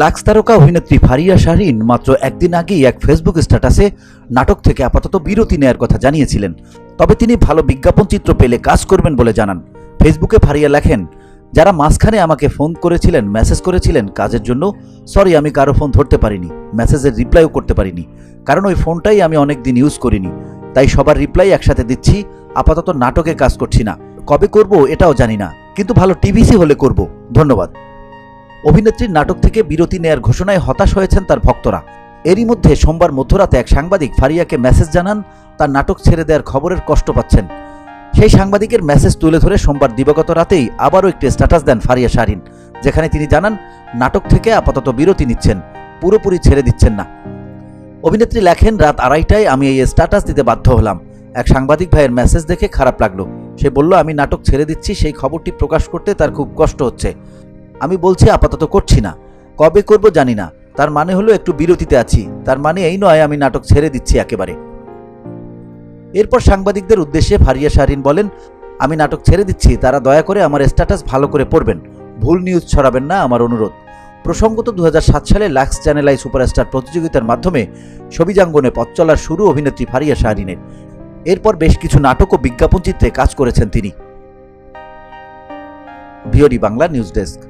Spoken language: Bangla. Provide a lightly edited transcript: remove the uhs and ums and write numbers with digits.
লাক্স তারকা অভিনেত্রী ফারিয়া শাহরিন মাত্র একদিন আগেই এক ফেসবুক স্ট্যাটাসে নাটক থেকে আপাতত বিরতি নেয়ার কথা জানিয়েছিলেন। তবে তিনি ভালো বিজ্ঞাপন চিত্র পেলে কাজ করবেন বলে জানান। ফেসবুকে ফারিয়া লেখেন, যারা মাঝখানে আমাকে ফোন করেছিলেন, মেসেজ করেছিলেন কাজের জন্য, সরি আমি কারো ফোন ধরতে পারিনি, মেসেজের রিপ্লাইও করতে পারিনি, কারণ ওই ফোনটাই আমি অনেকদিন ইউজ করিনি। তাই সবার রিপ্লাই একসাথে দিচ্ছি। আপাতত নাটকে কাজ করছি না, কবে করব এটাও জানি না, কিন্তু ভালো টিভিসি হলে করব। ধন্যবাদ। অভিনেত্রীর নাটক থেকে বিরতি নেয়ার ঘোষণায় হতাশ হয়েছেন তার ভক্তরা। এরই মধ্যে সোমবার মধ্যরাতে এক সাংবাদিক ফারিয়াকে মেসেজ জানান তার নাটক ছেড়ে দেওয়ার খবরের কষ্ট পাচ্ছেন। সেই সাংবাদিকের মেসেজ তুলে ধরে সোমবার দিবাগত রাতেই আবারও একটি স্ট্যাটাস দেন ফারিয়া শাহরিন, যেখানে তিনি জানান নাটক থেকে আপাতত বিরতি নিচ্ছেন, পুরোপুরি ছেড়ে দিচ্ছেন না। অভিনেত্রী লেখেন, রাত 2:30টায় আমি এই স্ট্যাটাস দিতে বাধ্য হলাম। এক সাংবাদিক ভাইয়ের মেসেজ দেখে খারাপ লাগলো। সে বলল আমি নাটক ছেড়ে দিচ্ছি, সেই খবরটি প্রকাশ করতে তার খুব কষ্ট হচ্ছে। আমি বলছি আপাতত করছি না, কবে করব জানি না। তার মানে হলো একটু বিরতিতে আছি, তার মানে এই নয় আমি নাটক ছেড়ে দিচ্ছি একেবারে। এরপর সাংবাদিকদের উদ্দেশ্যে ফারিয়া শাহরিন বলেন, আমি নাটক ছেড়ে দিচ্ছি, তারা দয়া করে আমার স্ট্যাটাস ভালো করে পড়বেন, ভুল নিউজ ছড়াবেন না, আমার অনুরোধ। প্রসঙ্গত 2007 সালে লাক্স চ্যানেল আই সুপারস্টার প্রতিযোগিতার মাধ্যমে ছবিজাঙ্গনে পথ চলার শুরু অভিনেত্রী ফারিয়া শাহরিনের। এরপর বেশ কিছু নাটক ও বিজ্ঞাপন চিত্রে কাজ করেছেন তিনি। VOD Bangla news desk.